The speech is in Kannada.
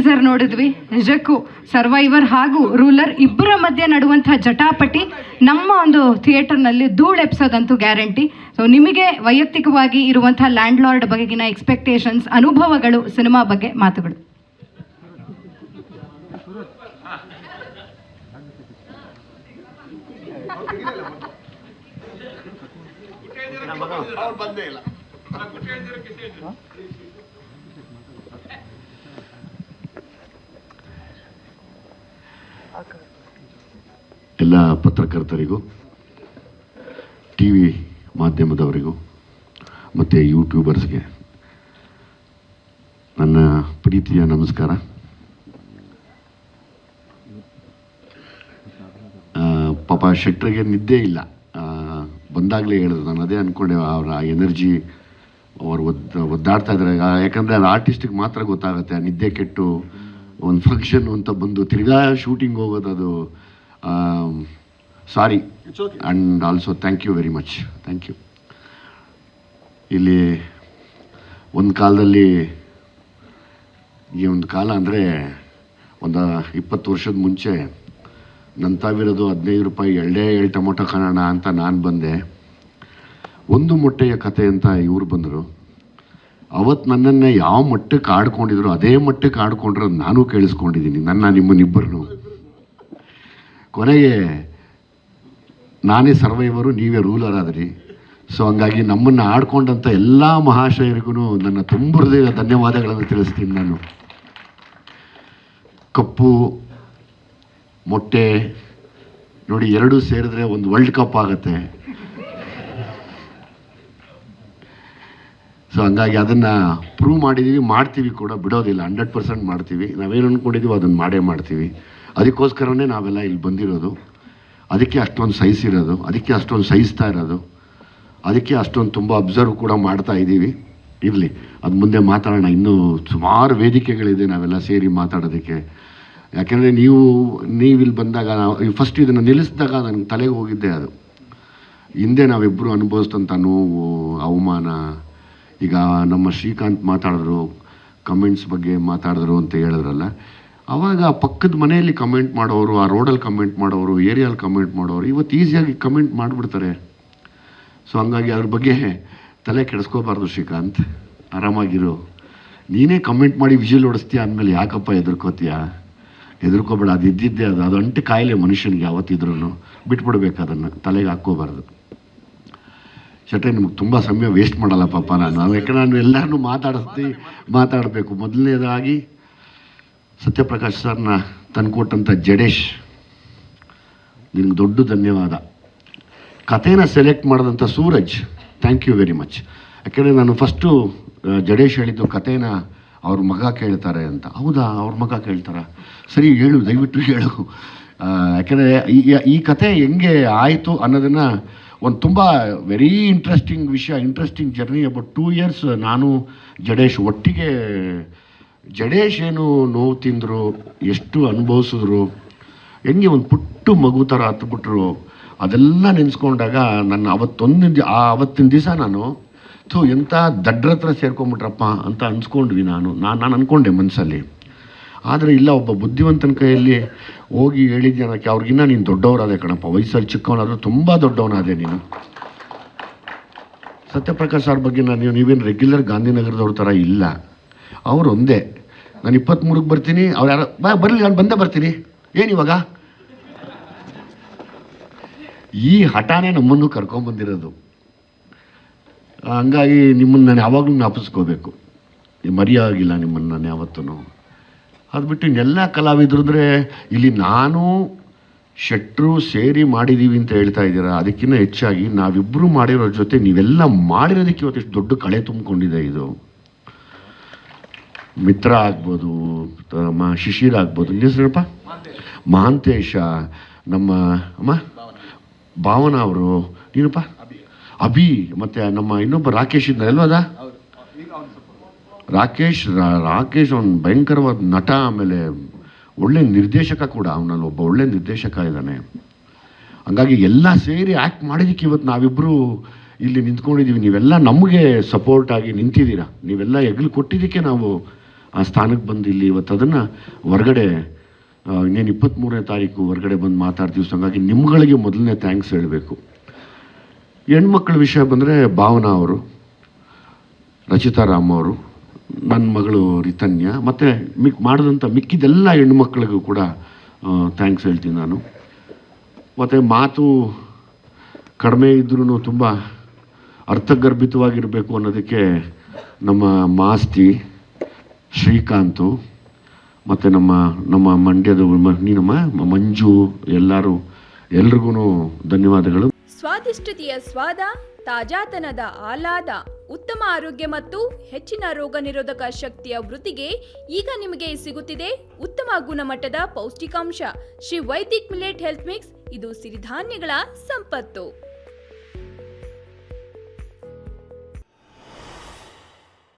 ಟೀಸರ್ ನೋಡಿದ್ವಿ. ನಿಜಕ್ಕೂ ಸರ್ವೈವರ್ ಹಾಗೂ ರೂಲರ್ ಇಬ್ಬರ ಮಧ್ಯೆ ನಡುವಂತಹ ಜಟಾಪಟಿ ನಮ್ಮ ಒಂದು ಥಿಯೇಟರ್ನಲ್ಲಿ ಧೂಳೆಪ್ಸೋದಂತೂ ಗ್ಯಾರಂಟಿ. ಸೊ ನಿಮಗೆ ವೈಯಕ್ತಿಕವಾಗಿ ಇರುವಂತಹ ಲ್ಯಾಂಡ್ ಲಾರ್ಡ್ ಬಗೆಗಿನ ಎಕ್ಸ್ಪೆಕ್ಟೇಷನ್ಸ್, ಅನುಭವಗಳು, ಸಿನಿಮಾ ಬಗ್ಗೆ ಮಾತುಗಳು. ಎಲ್ಲ ಪತ್ರಕರ್ತರಿಗೂ, ಟಿ ವಿ ಮಾಧ್ಯಮದವರಿಗೂ ಮತ್ತು ಯೂಟ್ಯೂಬರ್ಸ್ಗೆ ನನ್ನ ಪ್ರೀತಿಯ ನಮಸ್ಕಾರ. ಪಾಪ ಶೆಟ್ರಿಗೆ ನಿದ್ದೆ ಇಲ್ಲ, ಬಂದಾಗಲೇ ಹೇಳಿದ್ರು. ನಾನು ಅದೇ ಅಂದ್ಕೊಂಡೆ, ಅವರ ಎನರ್ಜಿ ಅವ್ರು ಒದ್ದಾಡ್ತಾ ಇದ್ದಾರೆ. ಯಾಕಂದರೆ ಅದು ಆರ್ಟಿಸ್ಟಿಗೆ ಮಾತ್ರ ಗೊತ್ತಾಗುತ್ತೆ. ನಿದ್ದೆ ಕೆಟ್ಟು ಒಂದು ಫಂಕ್ಷನ್ ಅಂತ ಬಂದು ತಿರ್ಗಾ ಶೂಟಿಂಗ್ ಹೋಗೋದು, ಅದು sorry. And also thank you very much, thank you. ಇಲ್ಲಿ ಒಂದು ಕಾಲದಲ್ಲಿ, ಈ ಒಂದು ಕಾಲ ಅಂದರೆ ಒಂದು 20 ವರ್ಷದ ಮುಂಚೆ ನನ್ನ ತಾವಿರೋದು 15 ರೂಪಾಯಿ ಎಳ್ಳೆ ಟೊಮೊಟೊ ಕಾಣೋಣ ಅಂತ ನಾನು ಬಂದೆ. ಒಂದು ಮೊಟ್ಟೆಯ ಕತೆ ಅಂತ ಇವ್ರು ಬಂದರು. ಅವತ್ತು ನನ್ನನ್ನು ಯಾವ ಮಟ್ಟಕ್ಕೆ ಆಡ್ಕೊಂಡಿದ್ರು ಅದೇ ಮಟ್ಟಕ್ಕೆ ಆಡ್ಕೊಂಡ್ರೆ ನಾನು ಕೇಳಿಸ್ಕೊಂಡಿದ್ದೀನಿ, ನಿಮ್ಮನ್ನಿಬ್ಬರನ್ನು. ಕೊನೆಗೆ ನಾನೇ ಸರ್ವೈವರು, ನೀವೇ ರೂಲರ್ ಆದ್ರಿ. ಸೊ ಹಂಗಾಗಿ ನಮ್ಮನ್ನು ಆಡ್ಕೊಂಡಂಥ ಎಲ್ಲ ಮಹಾಶಯರಿಗೂ ನನ್ನ ತುಂಬ ಹೃದಯದ ಧನ್ಯವಾದಗಳನ್ನು ತಿಳಿಸ್ತೀನಿ. ನಾನು ಕಪ್ಪು ಮೊಟ್ಟೆ ನೋಡಿ, ಎರಡೂ ಸೇರಿದ್ರೆ ಒಂದು ವರ್ಲ್ಡ್ ಕಪ್ ಆಗುತ್ತೆ. ಸೊ ಹಂಗಾಗಿ ಅದನ್ನು ಪ್ರೂವ್ ಮಾಡಿದ್ದೀವಿ, ಮಾಡ್ತೀವಿ ಕೂಡ, ಬಿಡೋದಿಲ್ಲ. 100% ಮಾಡ್ತೀವಿ. ನಾವೇನು ಅಂದ್ಕೊಂಡಿದ್ದೀವಿ ಅದನ್ನು ಮಾಡೇ ಮಾಡ್ತೀವಿ. ಅದಕ್ಕೋಸ್ಕರನೇ ನಾವೆಲ್ಲ ಇಲ್ಲಿ ಬಂದಿರೋದು. ಅದಕ್ಕೆ ಅಷ್ಟೊಂದು ಸಹಿಸಿರೋದು, ಅದಕ್ಕೆ ಅಷ್ಟೊಂದು ಸಹಿಸ್ತಾ ಇರೋದು, ಅದಕ್ಕೆ ಅಷ್ಟೊಂದು ತುಂಬ ಅಬ್ಸರ್ವ್ ಕೂಡ ಮಾಡ್ತಾ ಇದ್ದೀವಿ. ಇರಲಿ, ಅದು ಮುಂದೆ ಮಾತಾಡೋಣ. ಇನ್ನೂ ಸುಮಾರು ವೇದಿಕೆಗಳಿದೆ ನಾವೆಲ್ಲ ಸೇರಿ ಮಾತಾಡೋದಕ್ಕೆ. ಯಾಕೆಂದರೆ ನೀವಿಲ್ಲಿ ಬಂದಾಗ, ಫಸ್ಟ್ ಇದನ್ನು ನಿಲ್ಲಿಸಿದಾಗ ನನಗೆ ತಲೆಗೆ ಹೋಗಿದ್ದೆ ಅದು. ಹಿಂದೆ ನಾವಿಬ್ಬರು ಅನುಭವಿಸಿದಂಥ ನೋವು, ಅವಮಾನ. ಈಗ ನಮ್ಮ ಶ್ರೀಕಾಂತ್ ಮಾತಾಡಿದ್ರು, ಕಮೆಂಟ್ಸ್ ಬಗ್ಗೆ ಮಾತಾಡಿದ್ರು ಅಂತ ಹೇಳಿದ್ರಲ್ಲ, ಆವಾಗ ಪಕ್ಕದ ಮನೆಯಲ್ಲಿ ಕಮೆಂಟ್ ಮಾಡೋರು, ಆ ರೋಡಲ್ಲಿ ಕಮೆಂಟ್ ಮಾಡೋರು, ಏರಿಯಲ್ಲಿ ಕಮೆಂಟ್ ಮಾಡೋರು ಇವತ್ತು ಈಸಿಯಾಗಿ ಕಮೆಂಟ್ ಮಾಡಿಬಿಡ್ತಾರೆ. ಸೊ ಹಂಗಾಗಿ ಅದ್ರ ಬಗ್ಗೆ ತಲೆ ಕೆಡಿಸ್ಕೋಬಾರ್ದು ಶ್ರೀಕಾಂತ್, ಆರಾಮಾಗಿರು. ನೀನೇ ಕಮೆಂಟ್ ಮಾಡಿ ವಿಜಿಲ್ ಹೊಡಿಸ್ತೀಯ ಅಂದಮೇಲೆ ಯಾಕಪ್ಪ ಹೆದರ್ಕೋಬೇಡ. ಅದು ಇದ್ದಿದ್ದೇ, ಅದು ಅಂಟು ಕಾಯಿಲೆ ಮನುಷ್ಯನಿಗೆ ಯಾವತ್ತಿದ್ರೂ. ಬಿಟ್ಬಿಡ್ಬೇಕು, ಅದನ್ನು ತಲೆಗೆ ಹಾಕ್ಕೋಬಾರ್ದು. ಶೆಟ್ರೆ, ನಿಮ್ಗೆ ತುಂಬ ಸಮಯ ವೇಸ್ಟ್ ಮಾಡಲ್ಲ ಪಾಪ ನಾನು. ಯಾಕಂದ್ರೆ ನಾನು ಎಲ್ಲರನ್ನೂ ಮಾತಾಡಬೇಕು. ಮೊದಲನೇದಾಗಿ ಸತ್ಯಪ್ರಕಾಶ್ ಸರ್ನ ತಂದುಕೊಟ್ಟಂಥ ಜಡೇಶ್, ನಿನಗೆ ದೊಡ್ಡ ಧನ್ಯವಾದ. ಕಥೆನ ಸೆಲೆಕ್ಟ್ ಮಾಡಿದಂಥ Suraj, thank you very much. ಯಾಕೆಂದರೆ ನಾನು ಫಸ್ಟು ಜಡೇಶ್ ಹೇಳಿದ್ದು ಕಥೆನ ಅವ್ರ ಮಗ ಕೇಳ್ತಾರೆ ಅಂತ. ಹೌದಾ, ಅವ್ರ ಮಗ ಕೇಳ್ತಾರ? ಸರಿ, ಹೇಳು, ದಯವಿಟ್ಟು ಹೇಳು. ಯಾಕೆಂದರೆ ಈ ಕಥೆ ಹೆಂಗೆ ಆಯಿತು ಅನ್ನೋದನ್ನು ಒಂದು ತುಂಬ ವೆರಿ ಇಂಟ್ರೆಸ್ಟಿಂಗ್ ವಿಷಯ, ಇಂಟ್ರೆಸ್ಟಿಂಗ್ ಜರ್ನಿ. ಅಬೌಟ್ 2 years ನಾನು ಜಡೇಶ್ ಒಟ್ಟಿಗೆ. ಜಡೇಶ್ ಏನು ನೋವು ತಿಂದರು, ಎಷ್ಟು ಅನುಭವಿಸಿದ್ರು, ಹೆಂಗೆ ಒಂದು ಪುಟ್ಟು ಮಗು ಥರ ಹತ್ಬಿಟ್ರು, ಅದೆಲ್ಲ ನೆನೆಸ್ಕೊಂಡಾಗ ನನ್ನ ಆವತ್ತಿನ ದಿವಸ ನಾನು ಎಂಥ ದಡ್ರ ಹತ್ರ ಸೇರ್ಕೊಂಬಿಟ್ರಪ್ಪ ಅಂತ ಅನ್ಸ್ಕೊಂಡ್ವಿ. ನಾನು ಅಂದ್ಕೊಂಡೆ ಮನಸ್ಸಲ್ಲಿ. ಆದರೆ ಇಲ್ಲ, ಒಬ್ಬ ಬುದ್ಧಿವಂತನ ಕೈಯಲ್ಲಿ ಹೋಗಿ ಹೇಳಿದ್ಯಾನಕ್ಕೆ, ಅವ್ರಿಗಿನ್ನ ನೀನು ದೊಡ್ಡವರಾದೆ ಕಣಪ್ಪ, ವಯಸ್ಸಲ್ಲಿ ಚಿಕ್ಕವನಾದರೂ ತುಂಬ ದೊಡ್ಡವನಾದೆ ನೀನು. ಸತ್ಯಪ್ರಕಾಶ್ ಅವ್ರ ಬಗ್ಗೆ ನೀವೇನು ರೆಗ್ಯುಲರ್ ಗಾಂಧಿನಗರದವ್ರ ಥರ ಇಲ್ಲ. ಅವ್ರು ಒಂದೇ, ನಾನು 23ಕ್ಕೆ ಬರ್ತೀನಿ, ಅವ್ರು ಯಾರು ಬರಲಿ, ನಾನು ಬಂದೇ ಬರ್ತೀನಿ, ಏನಿವಾಗ? ಈ ಹಠಾನೇ ನಮ್ಮನ್ನು ಕರ್ಕೊಂಬಂದಿರೋದು. ಹಂಗಾಗಿ ನಿಮ್ಮನ್ನು ನಾನು ಯಾವಾಗಲೂ ಜ್ಞಾಪಿಸ್ಕೋಬೇಕು, ಮರೆಯಾಗಿಲ್ಲ ನಿಮ್ಮನ್ನು ನಾನು ಯಾವತ್ತೂ. ಅದು ಬಿಟ್ಟು ಇನ್ನೆಲ್ಲ ಕಲಾವಿದ್ರಂದರೆ ಇಲ್ಲಿ ನಾನು ಶೆಟ್ರು ಸೇರಿ ಮಾಡಿದ್ದೀವಿ ಅಂತ ಹೇಳ್ತಾ ಇದ್ದೀರಾ. ಅದಕ್ಕಿಂತ ಹೆಚ್ಚಾಗಿ ನಾವಿಬ್ಬರು ಮಾಡಿರೋ ಜೊತೆ ನೀವೆಲ್ಲ ಮಾಡಿರೋದಕ್ಕೆ ಇವತ್ತಿಷ್ಟು ದೊಡ್ಡ ಕಳೆ ತುಂಬಿಕೊಂಡಿದೆ. ಇದು ಮಿತ್ರ ಆಗ್ಬೋದು, ಶಿಶಿರ್ ಆಗ್ಬೋದು, ಹೆಸರಪ್ಪ ಮಹಾಂತೇಶ, ನಮ್ಮ ಭಾವನಾ ಅವರು, ನೀನಪ್ಪ ಅಭಿ, ಮತ್ತು ನಮ್ಮ ಇನ್ನೊಬ್ಬ ರಾಕೇಶ್ ಇದ್ದ ಅಲ್ವದ ರಾಕೇಶ್ ಅವನು ಭಯಂಕರವಾದ ನಟ, ಆಮೇಲೆ ಒಳ್ಳೆ ನಿರ್ದೇಶಕ ಕೂಡ. ಅವನಲ್ಲಿ ಒಬ್ಬ ಒಳ್ಳೆ ನಿರ್ದೇಶಕ ಇದ್ದಾನೆ. ಹಂಗಾಗಿ ಎಲ್ಲ ಸೇರಿ ಆ್ಯಕ್ಟ್ ಮಾಡಿದ್ದಕ್ಕೆ ಇವತ್ತು ನಾವಿಬ್ಬರು ಇಲ್ಲಿ ನಿಂತ್ಕೊಂಡಿದ್ದೀವಿ. ನೀವೆಲ್ಲ ನಮಗೆ ಸಪೋರ್ಟ್ ಆಗಿ ನಿಂತಿದ್ದೀರಾ, ನೀವೆಲ್ಲ ಹೆಗಲು ಕೊಟ್ಟಿದ್ದಕ್ಕೆ ನಾವು ಆ ಸ್ಥಾನಕ್ಕೆ ಬಂದು ಇಲ್ಲಿ ಇವತ್ತು ಅದನ್ನು ಹೊರಗಡೆ ಇನ್ನೇನು 23ನೇ ತಾರೀಕು ಹೊರಗಡೆ ಬಂದು ಮಾತಾಡ್ತೀವಿ. ಸೊ ಹಾಗಾಗಿ ನಿಮ್ಗಳಿಗೆ ಮೊದಲನೇ ಥ್ಯಾಂಕ್ಸ್ ಹೇಳಬೇಕು. ಹೆಣ್ಮಕ್ಳ ವಿಷಯ ಬಂದರೆ ಭಾವನಾ ಅವರು, ರಚಿತಾ ರಾಮ್ ಅವರು, ನನ್ನ ಮಗಳು ರಿತನ್ಯ, ಮತ್ತು ಮಾಡಿದಂಥ ಮಿಕ್ಕಿದೆಲ್ಲ ಹೆಣ್ಮಕ್ಳಿಗೂ ಕೂಡ ಥ್ಯಾಂಕ್ಸ್ ಹೇಳ್ತೀನಿ ನಾನು. ಮತ್ತು ಮಾತು ಕಡಿಮೆ ಇದ್ರೂ ತುಂಬ ಅರ್ಥಗರ್ಭಿತವಾಗಿರಬೇಕು ಅನ್ನೋದಕ್ಕೆ ನಮ್ಮ ಮಾಸ್ತಿ ಶ್ರೀಕಾಂತು ಮತ್ತು ನಮ್ಮ ಮಂಡ್ಯದ ನಮ್ಮ ಮಂಜು ಎಲ್ರಿಗೂ ಧನ್ಯವಾದಗಳು. ಸ್ವಾದಿಷ್ಟತೆಯ ಸ್ವಾದ, ತಾಜಾತನದ ಆಹ್ಲಾದ, ಉತ್ತಮ ಆರೋಗ್ಯ ಮತ್ತು ಹೆಚ್ಚಿನ ರೋಗ ನಿರೋಧಕ ಶಕ್ತಿಯ ವೃದ್ಧಿಗೆ ಈಗ ನಿಮಗೆ ಸಿಗುತ್ತಿದೆ ಉತ್ತಮ ಗುಣಮಟ್ಟದ ಪೌಷ್ಟಿಕಾಂಶ Shri Vaidik millet health mix. ಇದು ಸಿರಿಧಾನ್ಯಗಳ ಸಂಪತ್ತು.